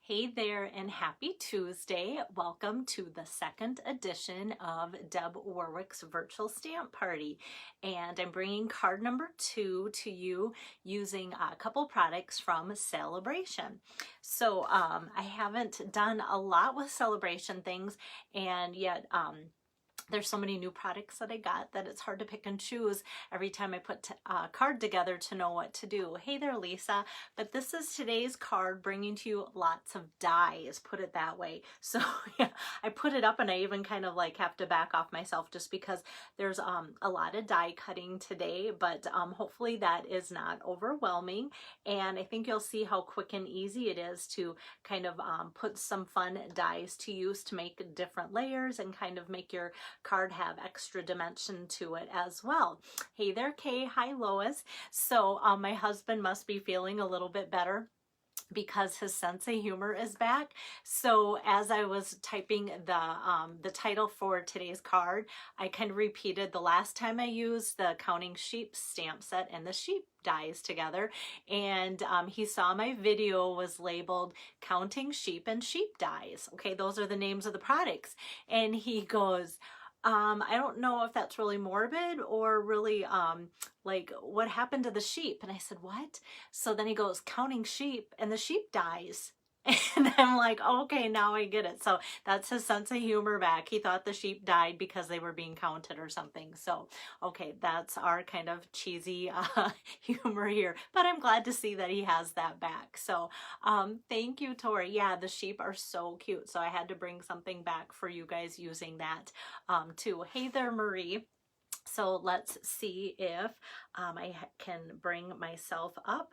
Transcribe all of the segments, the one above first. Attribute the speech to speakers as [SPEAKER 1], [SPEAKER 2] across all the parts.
[SPEAKER 1] Hey there and happy Tuesday. Welcome to the second edition of Deb Warwick's virtual stamp party. And I'm bringing card number 2 to you using a couple products from Celebration. So I haven't done a lot with Celebration things, and yet there's so many new products that I got that it's hard to pick and choose every time I put a card together to know what to do. Hey there, Lisa. But this is today's card bringing to you lots of dies, put it that way. So yeah, I put it up and I even kind of like have to back off myself just because there's a lot of die cutting today, but hopefully that is not overwhelming. And I think you'll see how quick and easy it is to kind of put some fun dies to use to make different layers and kind of make your card have extra dimension to it as well. Hey there, Kay. Hi, Lois. So my husband must be feeling a little bit better because his sense of humor is back. So as I was typing the title for today's card, I kind of repeated the last time I used the Counting Sheep stamp set and the sheep dies together, and he saw my video was labeled Counting Sheep and Sheep Dies. Okay, those are the names of the products. And he goes, I don't know if that's really morbid or really like what happened to the sheep. And I said, what? So then he goes, counting sheep and the sheep dies. And I'm like, okay, now I get it. So that's his sense of humor back. He thought the sheep died because they were being counted or something. So, okay, that's our kind of cheesy humor here. But I'm glad to see that he has that back. So thank you, Tori. Yeah, the sheep are so cute. So I had to bring something back for you guys using that too. Hey there, Marie. So let's see if I can bring myself up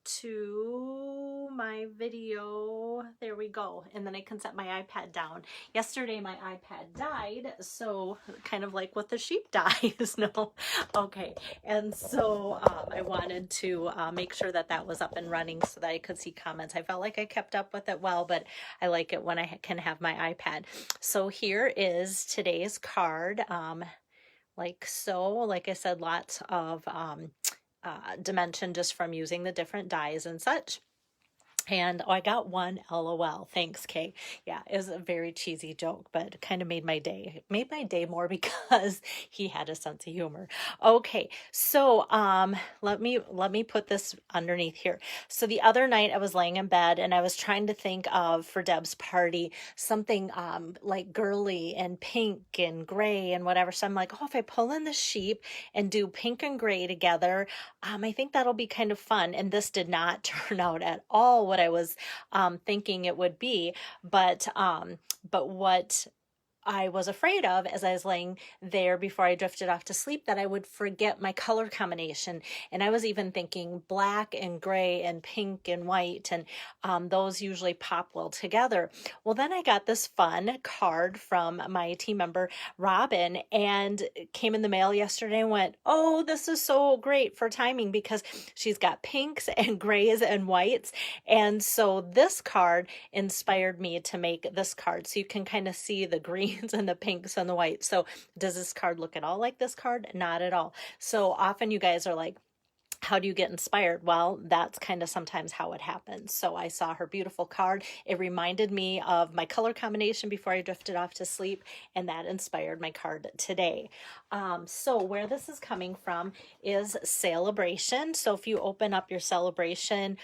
[SPEAKER 1] to my video. There we go. And then I can set my iPad down. Yesterday my iPad died, so kind of like what the sheep dies. No, okay. And so I wanted to make sure that that was up and running so that I could see comments. I felt like I kept up with it well, but I like it when I can have my iPad. So here is today's card. Like so, like I said, lots of dimension just from using the different dies and such. And I got one LOL. Thanks, Kay. Yeah, it was a very cheesy joke, but kind of made my day. It made my day more because he had a sense of humor. Okay, so let me put this underneath here. So the other night I was laying in bed and I was trying to think of, for Deb's party, something like girly and pink and gray and whatever. So I'm like, oh, if I pull in the sheep and do pink and gray together, I think that'll be kind of fun. And this did not turn out at all what I was thinking it would be, but what I was afraid of as I was laying there before I drifted off to sleep, that I would forget my color combination. And I was even thinking black and gray and pink and white, and those usually pop well together. Well, then I got this fun card from my team member, Robin, and it came in the mail yesterday and went, oh, this is so great for timing because she's got pinks and grays and whites. And so this card inspired me to make this card. So you can kind of see the green and the pinks and the whites. So does this card look at all like this card? Not at all. So often you guys are like, how do you get inspired? Well, that's kind of sometimes how it happens. So I saw her beautiful card. It reminded me of my color combination before I drifted off to sleep, and that inspired my card today. So where this is coming from is Celebration. So if you open up your Celebration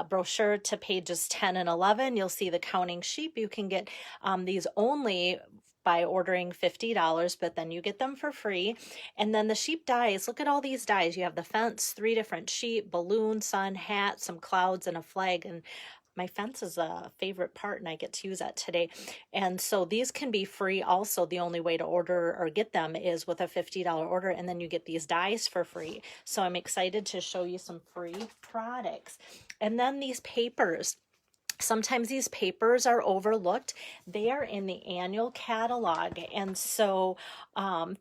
[SPEAKER 1] brochure to pages 10 and 11, you'll see the Counting Sheep. You can get these only by ordering $50, but then you get them for free. And then the sheep dies, look at all these dies. You have the fence, 3 different sheep, balloon, sun, hat, some clouds, and a flag. And my fence is a favorite part and I get to use that today. And so these can be free also. The only way to order or get them is with a $50 order, and then you get these dies for free. So I'm excited to show you some free products. And then these papers. Sometimes these papers are overlooked. They are in the annual catalog. And so,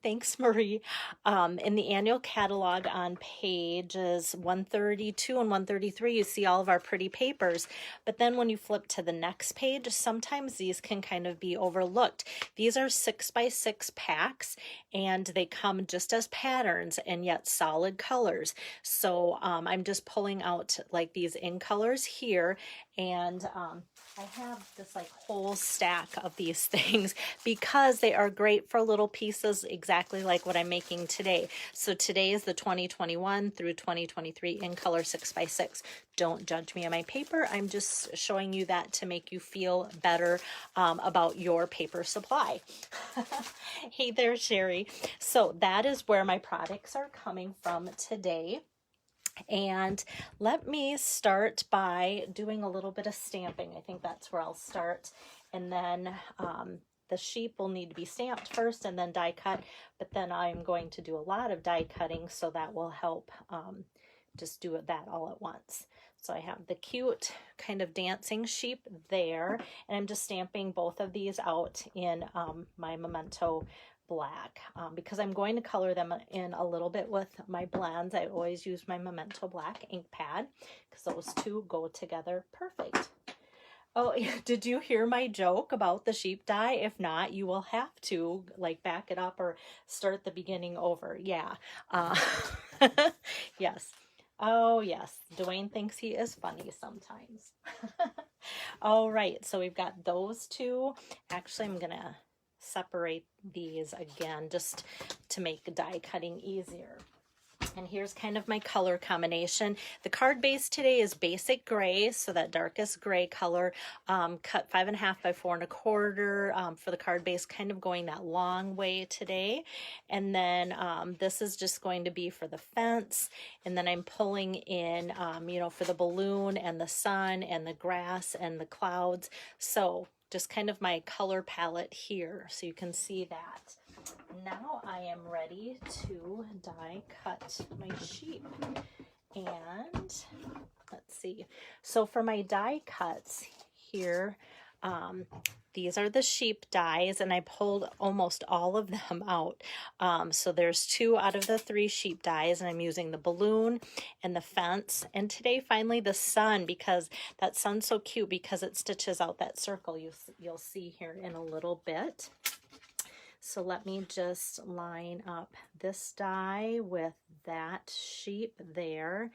[SPEAKER 1] thanks, Marie. In the annual catalog on pages 132 and 133, you see all of our pretty papers. But then when you flip to the next page, sometimes these can kind of be overlooked. These are 6x6 packs, and they come just as patterns and yet solid colors. So I'm just pulling out like these in colors here, And I have this like whole stack of these things because they are great for little pieces, exactly like what I'm making today. So today is the 2021 through 2023 in color 6x6. Don't judge me on my paper. I'm just showing you that to make you feel better about your paper supply. Hey there, Sherry. So that is where my products are coming from today. And let me start by doing a little bit of stamping. I think that's where I'll start. And then the sheep will need to be stamped first and then die cut. But then I'm going to do a lot of die cutting, so that will help just do that all at once. So I have the cute kind of dancing sheep there. And I'm just stamping both of these out in my Memento black because I'm going to color them in a little bit with my blends. I always use my Memento black ink pad because those two go together perfect. Oh, did you hear my joke about the sheep dye? If not, you will have to like back it up or start the beginning over. Yeah. Yes. Oh, yes. Dwayne thinks he is funny sometimes. All right. So we've got those two. Actually, I'm going to separate these again just to make die cutting easier. And here's kind of my color combination. The card base today is basic gray, so that darkest gray color, cut 5.5 by 4.25 for the card base, kind of going that long way today. And then this is just going to be for the fence. And then I'm pulling in, you know, for the balloon and the sun and the grass and the clouds. So just kind of my color palette here, so you can see that. Now I am ready to die cut my sheep. And let's see. So for my die cuts here, these are the sheep dies, and I pulled almost all of them out. So there's 2 out of the 3 sheep dies, and I'm using the balloon and the fence. And today, finally, the sun, because that sun's so cute because it stitches out that circle you'll see here in a little bit. So let me just line up this die with that sheep there,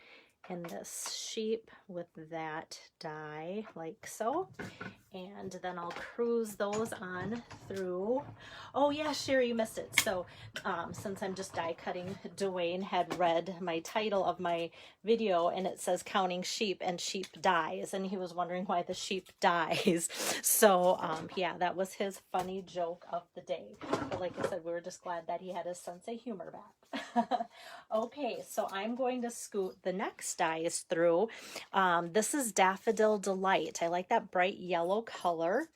[SPEAKER 1] and this sheep with that die, like so. And then I'll cruise those on through. Oh yeah, Sherry, you missed it. So since I'm just die cutting, Dwayne had read my title of my video, and it says counting sheep and sheep dies, and he was wondering why the sheep dies. So yeah, that was his funny joke of the day. But like I said, we were just glad that he had his sense of humor back. Okay, so I'm going to scoot the next dies through. This is Daffodil Delight. I like that bright yellow color.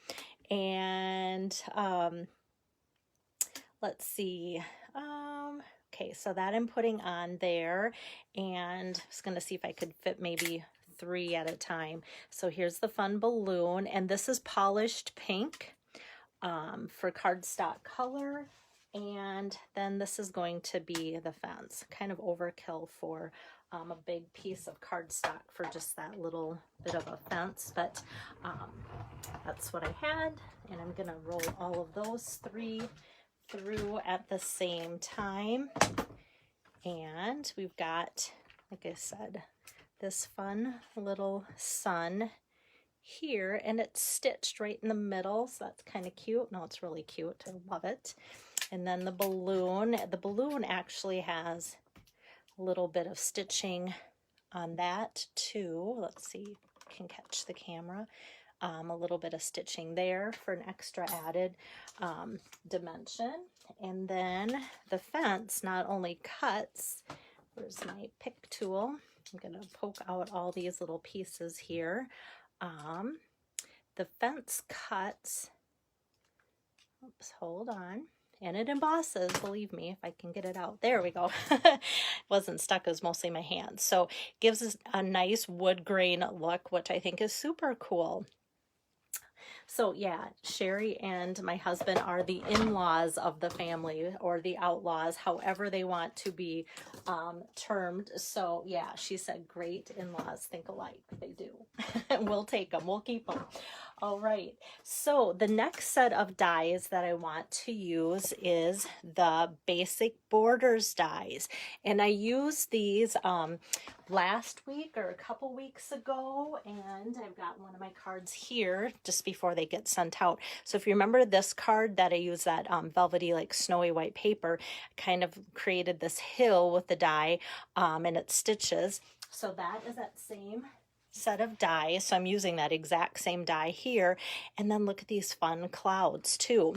[SPEAKER 1] And let's see. Okay, so that I'm putting on there, and I was going to see if I could fit maybe 3 at a time. So here's the fun balloon, and this is polished pink for cardstock color. And then this is going to be the fence, kind of overkill for a big piece of cardstock for just that little bit of a fence, but that's what I had. And I'm gonna roll all of those 3 through at the same time. And we've got, like I said, this fun little sun here, and it's stitched right in the middle, so that's kind of cute. No, it's really cute. I love it. And then the balloon actually has a little bit of stitching on that too. Let's see if I can catch the camera. A little bit of stitching there for an extra added dimension. And then the fence not only cuts, where's my pick tool? I'm going to poke out all these little pieces here. The fence cuts, oops, hold on. And it embosses, believe me, if I can get it out. There we go. Wasn't stuck, it was mostly my hand. So gives us a nice wood grain look, which I think is super cool. So yeah, Sherry and my husband are the in-laws of the family, or the outlaws, however they want to be termed. So yeah, she said great in-laws think alike. They do. We'll take them. We'll keep them. All right, so the next set of dies that I want to use is the Basic Borders dies. And I used these last week or a couple weeks ago, and I've got one of my cards here just before they get sent out. So if you remember this card that I used, that velvety, like snowy white paper, kind of created this hill with the die and its stitches. So that is that same set of die. So I'm using that exact same die here. And then look at these fun clouds too.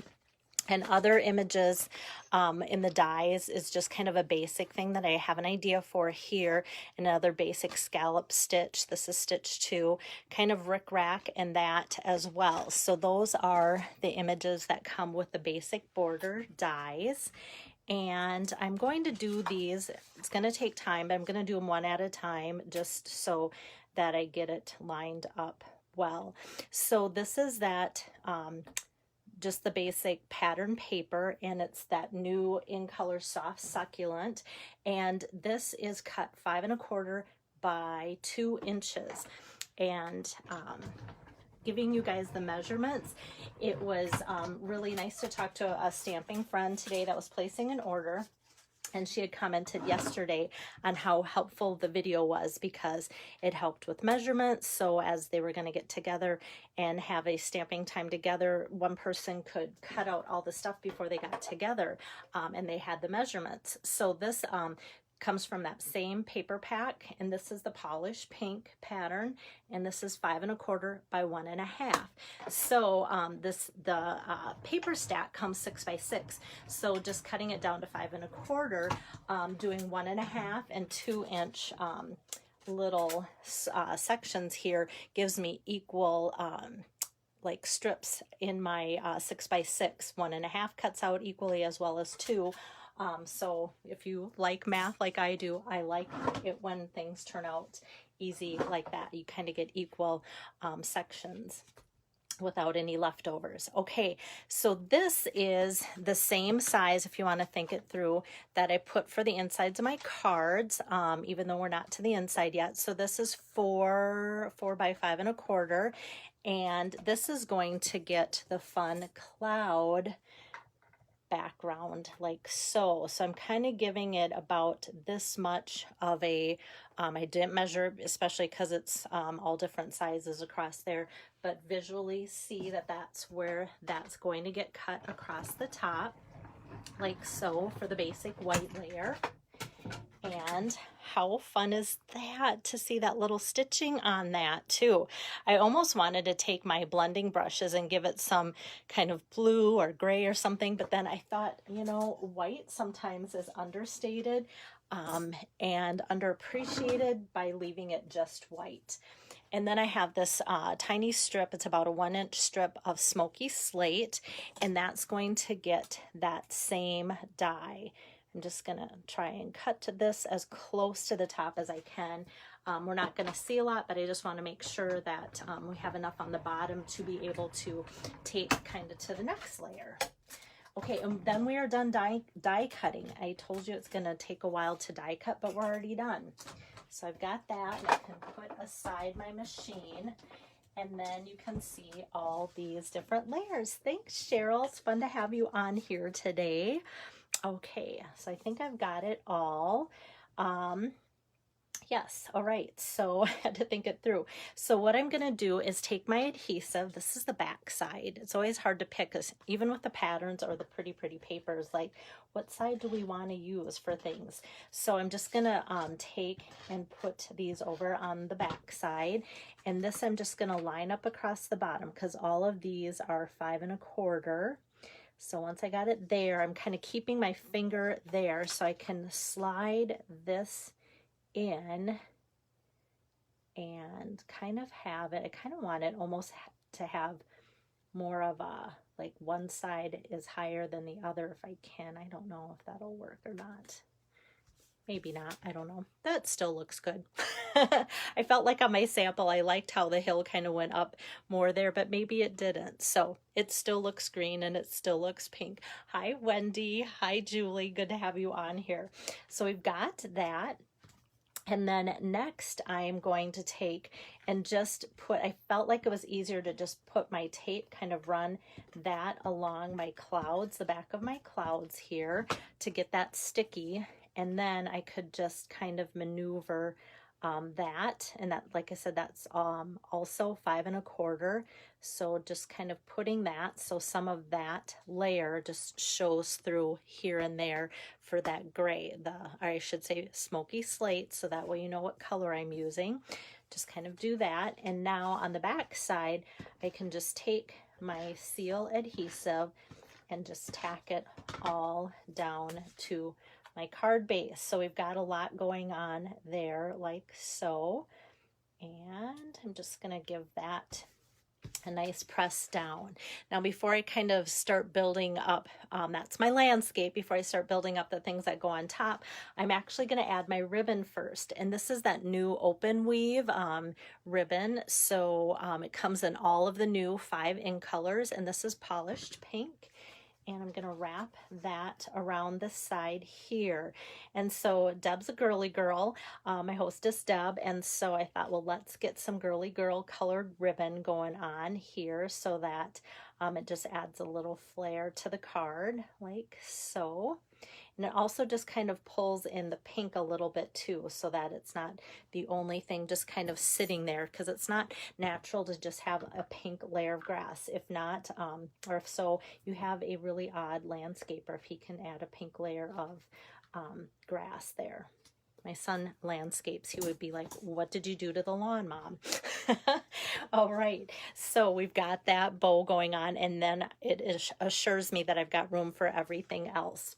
[SPEAKER 1] And other images in the dies is just kind of a basic thing that I have an idea for here. Another basic scallop stitch. This is stitch 2, kind of rickrack and that as well. So those are the images that come with the Basic Border dies. And I'm going to do these. It's going to take time, but I'm going to do them one at a time just so that I get it lined up well. So this is that just the basic pattern paper, and it's that new In Color Soft Succulent, and this is cut 5 1/4 by 2 inches. And giving you guys the measurements, it was really nice to talk to a stamping friend today that was placing an order. And she had commented yesterday on how helpful the video was because it helped with measurements. So as they were going to get together and have a stamping time together, one person could cut out all the stuff before they got together, and they had the measurements. So this comes from that same paper pack, and this is the polished pink pattern, and this is 5 1/4 by 1 1/2. So the paper stack comes 6 by 6. So just cutting it down to 5 1/4, doing 1 1/2 and 2 inch little sections here gives me equal like strips in my 6 by 6. 1 1/2 cuts out equally as well as 2. So if you like math like I do, I like it when things turn out easy like that. You kind of get equal sections without any leftovers. Okay, so this is the same size, if you want to think it through, that I put for the insides of my cards, even though we're not to the inside yet. So this is 4 by 5 1/4, and this is going to get the fun cloud background like so. So I'm kind of giving it about this much of a, I didn't measure, especially because it's all different sizes across there, but visually see that that's where that's going to get cut across the top, like so, for the basic white layer. And how fun is that to see that little stitching on that too? I almost wanted to take my blending brushes and give it some kind of blue or gray or something, but then I thought, you know, white sometimes is understated and underappreciated by leaving it just white. And then I have this tiny strip, it's about a 1 inch strip of smoky slate, and that's going to get that same die. I'm just going to try and cut to this as close to the top as I can. We're not going to see a lot, but I just want to make sure that we have enough on the bottom to be able to take kind of to the next layer. Okay, and then we are done die cutting. I told you it's going to take a while to die cut, but we're already done. So I've got that, and I can put aside my machine, and then you can see all these different layers. Thanks, Cheryl. It's fun to have you on here today. Okay, so I think I've got it all. Yes, all right, so I had to think it through. So what I'm going to do is take my adhesive. This is the back side. It's always hard to pick, even with the patterns or the pretty papers, like what side do we want to use for things? So I'm just going to take and put these over on the back side, and this I'm just going to line up across the bottom because all of these are 5 1/4. So once I got it there, I'm kind of keeping my finger there so I can slide this in and kind of have it. I kind of want it almost to have more of a, like one side is higher than the other if I can. I don't know if that'll work or not. Maybe not, I don't know. That still looks good. I felt like on my sample, I liked how the hill kind of went up more there, but maybe it didn't. So it still looks green and it still looks pink. Hi, Wendy. Hi, Julie. Good to have you on here. So we've got that. And then next I'm going to take and just put, I felt like it was easier to just put my tape, kind of run that along my clouds, the back of my clouds here, to get that sticky. And then I could just kind of maneuver that. And that, like I said, that's also 5 1/4. So just kind of putting that, so some of that layer just shows through here and there for that gray, or I should say smoky slate, so that way you know what color I'm using. Just kind of do that. And now on the back side, I can just take my seal adhesive and just tack it all down to my card base. So we've got a lot going on there, like so. And I'm just going to give that a nice press down. Now before I kind of start building up, that's my landscape, before I start building up the things that go on top, I'm actually going to add my ribbon first. And this is that new open weave ribbon. So it comes in all of the new 5 in colors, and this is polished pink. And I'm going to wrap that around the side here. And so Deb's a girly girl, my hostess Deb, and so I thought, well, let's get some girly girl colored ribbon going on here so that it just adds a little flair to the card, like so. And it also just kind of pulls in the pink a little bit too, so that it's not the only thing just kind of sitting there, because it's not natural to just have a pink layer of grass. If not, or if so, you have a really odd landscaper if he can add a pink layer of grass there. My son landscapes, he would be like, what did you do to the lawn, Mom? All right, so we've got that bow going on, and then it assures me that I've got room for everything else.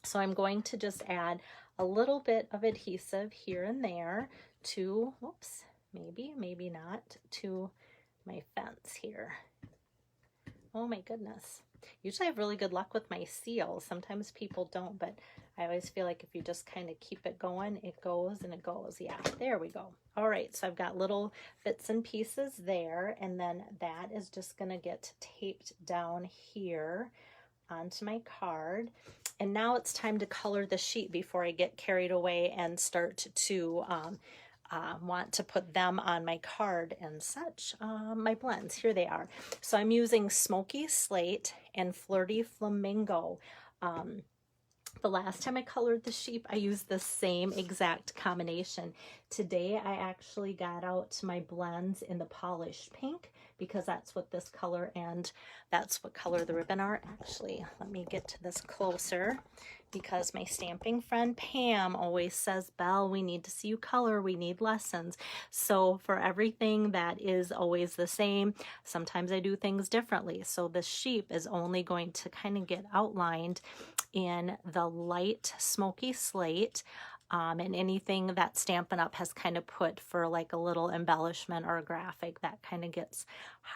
[SPEAKER 1] So I'm going to just add a little bit of adhesive here and there to, whoops, maybe not, to my fence here. Oh my goodness. Usually I have really good luck with my seals. Sometimes people don't, but I always feel like if you just kind of keep it going, it goes and it goes. Yeah, there we go. All right, so I've got little bits and pieces there, and then that is just going to get taped down here onto my card. And now it's time to color the sheet before I get carried away and start to want to put them on my card and such. My blends, here they are. So I'm using Smoky Slate and Flirty Flamingo. The last time I colored the sheep, I used the same exact combination. Today, I actually got out my blends in the polished pink, because that's what this color and that's what color the ribbon are. Actually, let me get to this closer, because my stamping friend Pam always says, Belle, we need to see you color, we need lessons. So for everything that is always the same, sometimes I do things differently. So the sheep is only going to kind of get outlined in the light smoky slate. And anything that Stampin' Up! Has kind of put for like a little embellishment or a graphic, that kind of gets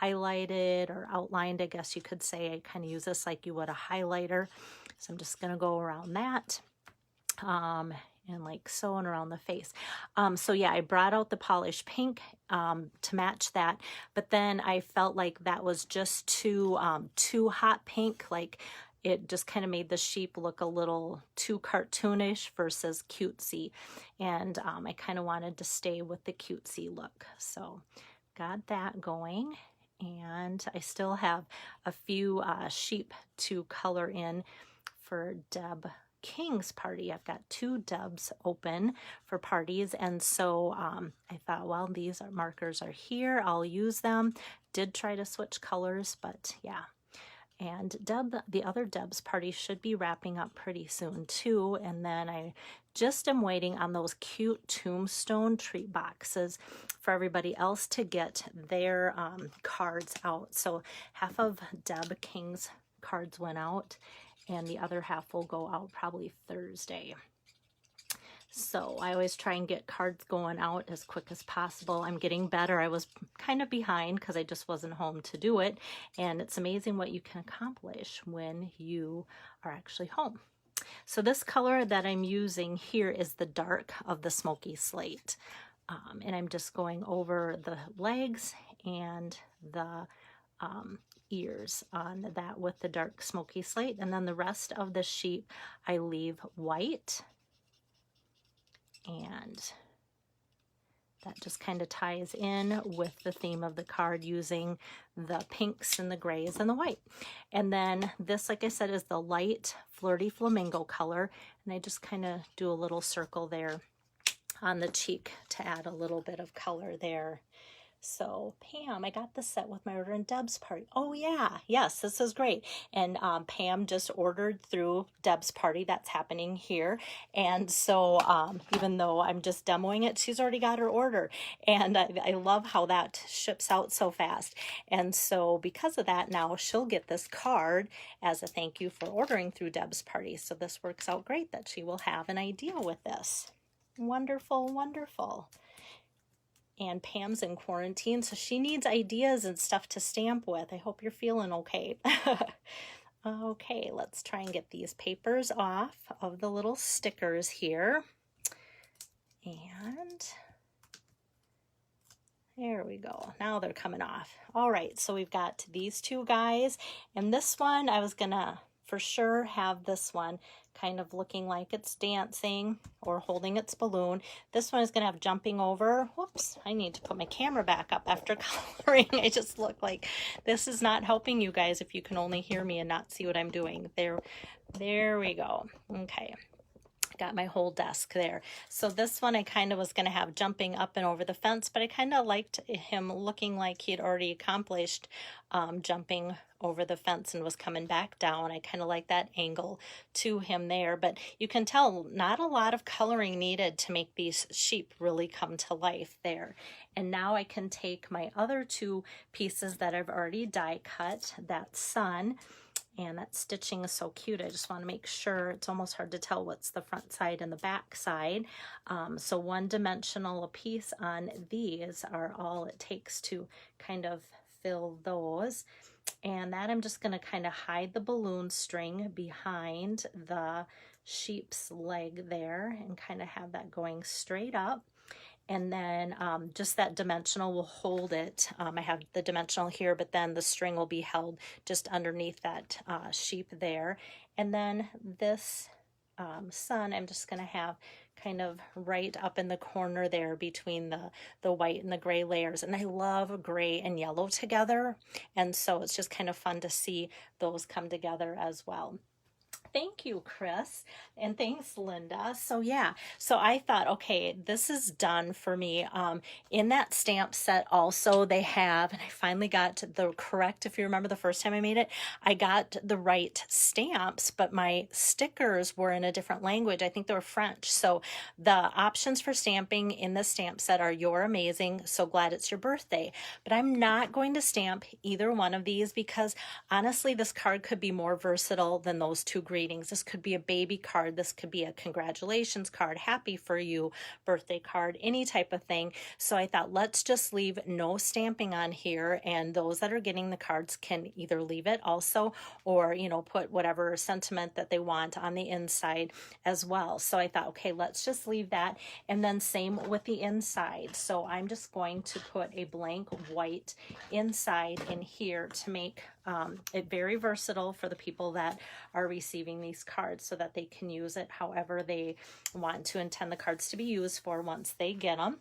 [SPEAKER 1] highlighted or outlined, I guess you could say. I kind of use this like you would a highlighter. So I'm just going to go around that. And like so, and around the face. So yeah, I brought out the polished pink to match that, but then I felt like that was just too hot pink. Like it just kind of made the sheep look a little too cartoonish versus cutesy. And I kind of wanted to stay with the cutesy look. So got that going. And I still have a few sheep to color in for Deb King's party. I've got 2 Debs open for parties, and so I thought, well, these markers are here, I'll use them. Did try to switch colors, but yeah. And Deb, the other Deb's party should be wrapping up pretty soon too, and then I just am waiting on those cute tombstone treat boxes for everybody else to get their cards out. So half of Deb King's cards went out, and the other half will go out probably Thursday. So I always try and get cards going out as quick as possible. I'm getting better. I was kind of behind because I just wasn't home to do it. And it's amazing what you can accomplish when you are actually home. So this color that I'm using here is the dark of the smoky slate. And I'm just going over the legs and the ears on that with the dark smoky slate, and then the rest of the sheep I leave white, and that just kind of ties in with the theme of the card using the pinks and the grays and the white. And then this, like I said, is the light Flirty Flamingo color. And I just kind of do a little circle there on the cheek to add a little bit of color there. So Pam, I got this set with my order in Deb's party. Oh yeah, yes, this is great. And Pam just ordered through Deb's party. That's happening here. And so even though I'm just demoing it, she's already got her order. And I love how that ships out so fast. And so because of that, now she'll get this card as a thank you for ordering through Deb's party. So this works out great that she will have an idea with this. Wonderful, wonderful. And Pam's in quarantine, so she needs ideas and stuff to stamp with. I hope you're feeling okay. Okay, let's try and get these papers off of the little stickers here. And there we go. Now they're coming off. All right, so we've got these two guys. And this one, I was gonna for sure have this one kind of looking like it's dancing or holding its balloon. This one is going to have jumping over. Whoops, I need to put my camera back up after coloring. I just look like this is not helping you guys if you can only hear me and not see what I'm doing. There we go. Okay. Got my whole desk there. So this one I kind of was going to have jumping up and over the fence, but I kind of liked him looking like he had already accomplished jumping over the fence and was coming back down. I kind of like that angle to him there, but you can tell not a lot of coloring needed to make these sheep really come to life there. And now I can take my other two pieces that I've already die cut, that sun. And that stitching is so cute. I just want to make sure, it's almost hard to tell what's the front side and the back side. So one dimensional a piece on these are all it takes to kind of fill those. And that I'm just going to kind of hide the balloon string behind the sheep's leg there and kind of have that going straight up. And then just that dimensional will hold it. I have the dimensional here, but then the string will be held just underneath that sheep there. And then this sun, I'm just going to have kind of right up in the corner there between the white and the gray layers. And I love gray and yellow together. And so it's just kind of fun to see those come together as well. Thank you, Chris, and thanks, Linda. So yeah, so I thought, okay, this is done for me. In that stamp set also they have, and I finally got the correct, if you remember the first time I made it, I got the right stamps, but my stickers were in a different language. I think they were French. So the options for stamping in the stamp set are "You're amazing, so glad it's your birthday." But I'm not going to stamp either one of these because honestly, this card could be more versatile than those two greetings. This could be a baby card. This could be a congratulations card, happy for you, birthday card, any type of thing. So I thought, let's just leave no stamping on here. And those that are getting the cards can either leave it also, or, you know, put whatever sentiment that they want on the inside as well. So I thought, okay, let's just leave that. And then same with the inside. So I'm just going to put a blank white inside in here to make it very versatile for the people that are receiving these cards so that they can use it however they want to intend the cards to be used for once they get them.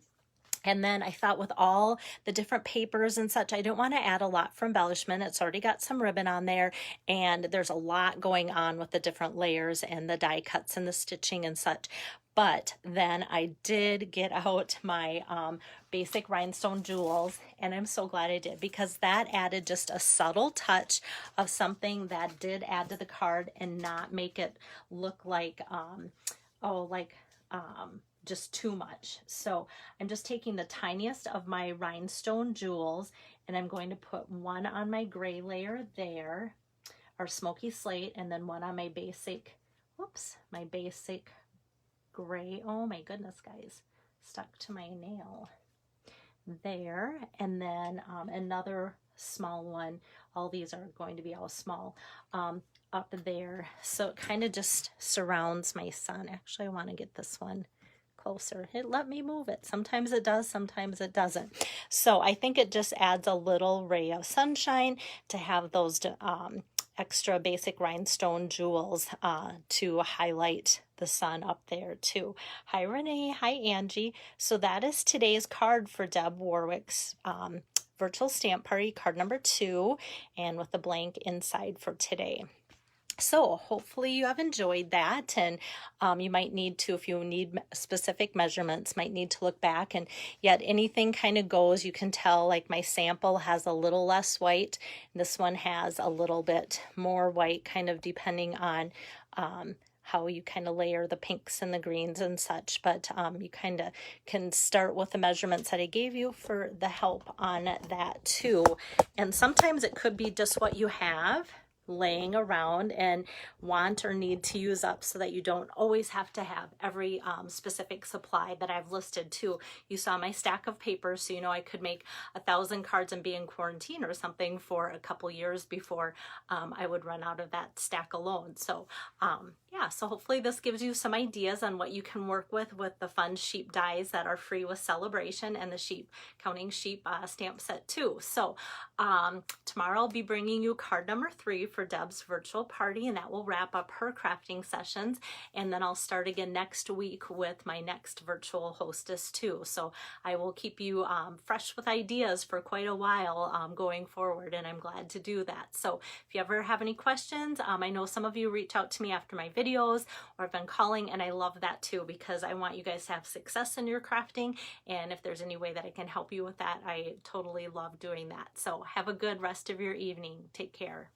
[SPEAKER 1] And then I thought with all the different papers and such, I don't want to add a lot for embellishment. It's already got some ribbon on there, and there's a lot going on with the different layers and the die cuts and the stitching and such. But then I did get out my basic rhinestone jewels, and I'm so glad I did because that added just a subtle touch of something that did add to the card and not make it look like, just too much. So I'm just taking the tiniest of my rhinestone jewels and I'm going to put one on my gray layer there, or smoky slate, and then one on my basic, my basic gray. Oh my goodness, guys, stuck to my nail there. And then another small one. All these are going to be all small up there. So it kind of just surrounds my sun. Actually, I want to get this one closer. It let me move it. Sometimes it does, sometimes it doesn't. So I think it just adds a little ray of sunshine to have those extra basic rhinestone jewels to highlight the sun up there too. Hi Renee, hi Angie. So that is today's card for Deb Warwick's virtual stamp party, card number 2, and with the blank inside for today. So hopefully you have enjoyed that, and you might need to, if you need specific measurements, might need to look back, and yet anything kind of goes. You can tell, like my sample has a little less white, this one has a little bit more white, kind of depending on how you kind of layer the pinks and the greens and such, but you kind of can start with the measurements that I gave you for the help on that too. And sometimes it could be just what you have laying around and want or need to use up, so that you don't always have to have every specific supply that I've listed too. You saw my stack of paper, so you know I could make 1,000 cards and be in quarantine or something for a couple years before I would run out of that stack alone. So yeah, so hopefully this gives you some ideas on what you can work with the fun sheep dies that are free with Celebration, and the sheep counting sheep stamp set too. So tomorrow I'll be bringing you card number 3 for Deb's virtual party, and that will wrap up her crafting sessions, and then I'll start again next week with my next virtual hostess too. So I will keep you fresh with ideas for quite a while going forward, and I'm glad to do that. So if you ever have any questions, I know some of you reach out to me after my videos or have been calling, and I love that too, because I want you guys to have success in your crafting, and if there's any way that I can help you with that, I totally love doing that. So have a good rest of your evening. Take care.